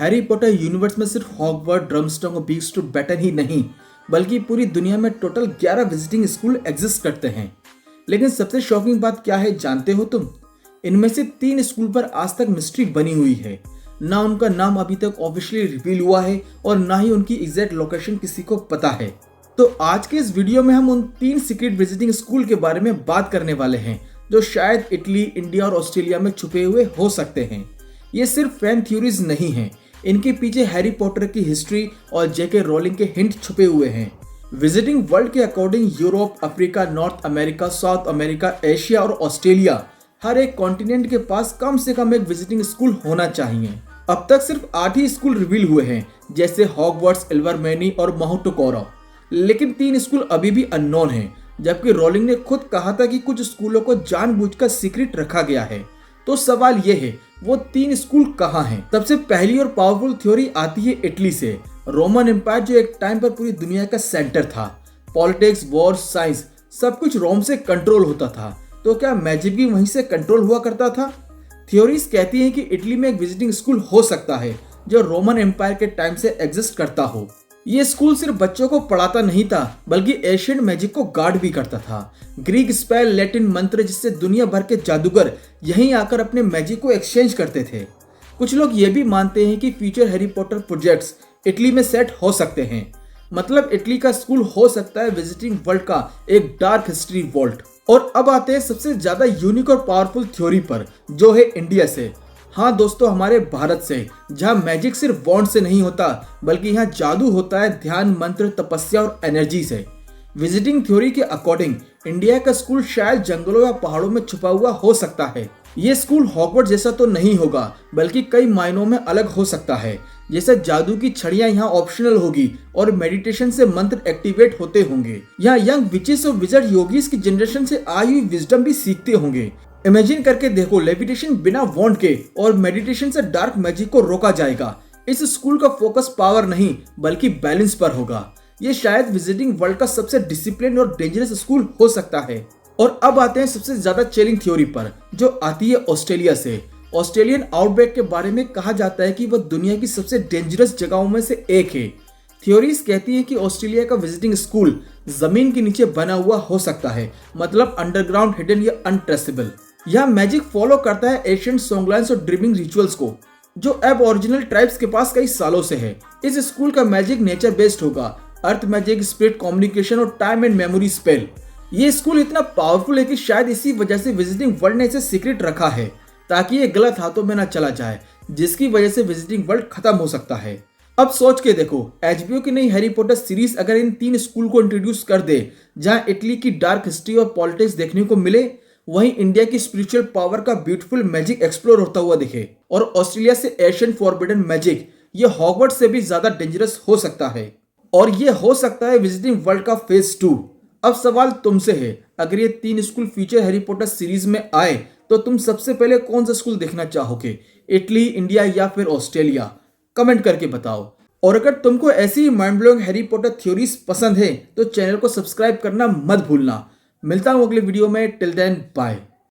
Harry Potter universe में सिर्फ Hogwarts, ड्रमस्टोन और बीक्स टू बैटन ही नहीं, बल्कि पूरी दुनिया में टोटल 11 विजिटिंग स्कूल एग्जिस्ट करते हैं। लेकिन सबसे शॉकिंग बात क्या है जानते हो तुम? इनमें से 3 स्कूल पर आज तक मिस्ट्री बनी हुई है। ना उनका नाम अभी तक ऑफिशियली रिवील हुआ है और ना ही उनकी एग्जैक्ट लोकेशन किसी को पता है। तो आज के इस वीडियो में हम उन 3 सीक्रेट विजिटिंग स्कूल के बारे में बात करने वाले हैं जो शायद इटली, इंडिया और ऑस्ट्रेलिया में छुपे हुए हो सकते हैं। ये सिर्फ फैन थ्योरीज नहीं हैं, इनके पीछे हैरी पॉटर की हिस्ट्री और जेके रोलिंग के हिंट छुपे हुए हैं। विजिटिंग वर्ल्ड के according Europe, Africa, north America, south America, Asia और ऑस्ट्रेलिया, हर एक कॉन्टिनेंट के पास कम से कम एक विजिटिंग स्कूल होना चाहिए। अब तक सिर्फ 8 ही स्कूल रिवील हुए हैं, जैसे हॉगवर्ट्स, इल्वरमेनी और माहुटोकोरो। लेकिन 3 स्कूल अभी भी अननोन हैं, जबकि रोलिंग ने खुद कहा था कि कुछ स्कूलों को जानबूझकर सीक्रेट रखा गया है। तो सवाल ये है, वो 3 स्कूल कहाँ हैं? सबसे पहली और पावरफुल थ्योरी आती है इटली से। रोमन एम्पायर जो एक टाइम पर पूरी दुनिया का सेंटर था। पॉलिटिक्स, वॉर, साइंस सब कुछ रोम से कंट्रोल होता था। तो क्या मैजिक भी वहीं से कंट्रोल हुआ करता था? थ्योरीज कहती हैं कि इटली में एक विजिटिंग स्कूल हो सकता है जो रोमन एम्पायर के टाइम से एग्जिस्ट करता हो। ये स्कूल सिर्फ बच्चों को पढ़ाता नहीं था, बल्कि एशियंट मैजिक को गार्ड भी करता था। ग्रीक स्पेल, लैटिन मंत्र, जिससे दुनिया भर के जादूगर यहीं आकर अपने मैजिक को एक्सचेंज करते थे। कुछ लोग ये भी मानते हैं कि future Harry Potter projects Italy में सेट हो सकते हैं। मतलब इटली का स्कूल हो सकता है विजिटिंग वर्ल्ड का एक डार्क हिस्ट्री वॉल्ट। और अब आते हैं सबसे ज्यादा यूनिक और पावरफुल थ्योरी पर, जो है इंडिया से। हाँ दोस्तों, हमारे भारत से, जहाँ मैजिक सिर्फ वॉन्ड से नहीं होता, बल्कि यहाँ जादू होता है ध्यान, मंत्र, तपस्या और एनर्जी से। विजिटिंग थ्योरी के अकॉर्डिंग इंडिया का स्कूल शायद जंगलों या पहाड़ों में छुपा हुआ हो सकता है। ये स्कूल हॉगवर्ड जैसा तो नहीं होगा, बल्कि कई मायनों में अलग हो सकता है। जैसे जादू की छड़ियां यहाँ ऑप्शनल होगी और मेडिटेशन से मंत्र एक्टिवेट होते होंगे। यहाँ यंग विचेस और विजर्ड योगीज की जनरेशन से आई हुई विजडम भी सीखते होंगे। इमेजिन करके देखो, लेविटेशन बिना वॉन्ड के और मेडिटेशन से डार्क मैजिक को रोका जाएगा। इस स्कूल का फोकस पावर नहीं, बल्कि बैलेंस पर होगा। ये शायद विजिटिंग वर्ल्ड का सबसे डिसिप्लिन और डेंजरस स्कूल हो सकता है। और अब आते हैं सबसे ज्यादा चेलिंग थ्योरी पर, जो आती है ऑस्ट्रेलिया से। ऑस्ट्रेलियन आउटब्रेक के बारे में कहा जाता है कि वह दुनिया की सबसे डेंजरस जगहों में से एक है। थ्योरीज कहती है कि ऑस्ट्रेलिया का विजिटिंग स्कूल जमीन के नीचे बना हुआ हो सकता है, मतलब अंडरग्राउंड, हिडन या अनट्रेसेबल। यह मैजिक फॉलो करता है एशियंट सॉन्गलाइन्स और ड्रीमिंग रिचुअल्स को, जो अब ओरिजिनल ट्राइब्स के पास कई सालों से है। इस स्कूल का मैजिक नेचर बेस्ड होगा, अर्थ मैजिक, स्पिरिट कम्युनिकेशन और टाइम एंड मेमोरी स्पेल। ये स्कूल इतना पावरफुल है कि शायद इसी वजह से विजिटिंग वर्ल्ड ने इसे सीक्रेट रखा है, ताकि ये गलत हाथों में ना चला जाए, जिसकी वजह से विजिटिंग वर्ल्ड खत्म हो सकता है। अब सोच के देखो, HBO की नई हैरी पॉटर सीरीज अगर इन 3 स्कूल को इंट्रोड्यूस कर दे, जहां इटली की डार्क हिस्ट्री और पॉलिटिक्स देखने को मिले, वहीं इंडिया की स्पिरिचुअल पावर का ब्यूटीफुल मैजिक एक्सप्लोर होता हुआ दिखे, और ऑस्ट्रेलिया से एशियन फॉरबिडन मैजिक, ये हॉगवर्ड से भी ज्यादा डेंजरस हो सकता है। और ये हो सकता है विजिटिंग वर्ल्ड का फेज 2। अब सवाल तुमसे है, अगर ये 3 school future Harry Potter series में आए तो तुम सबसे पहले कौन सा स्कूल देखना चाहोगे? इटली, इंडिया या फिर ऑस्ट्रेलिया? कमेंट करके बताओ। और अगर तुमको ऐसी mind blowing Harry Potter theories पसंद है तो चैनल को सब्सक्राइब करना मत भूलना। मिलता हूं अगले वीडियो में। Till then bye.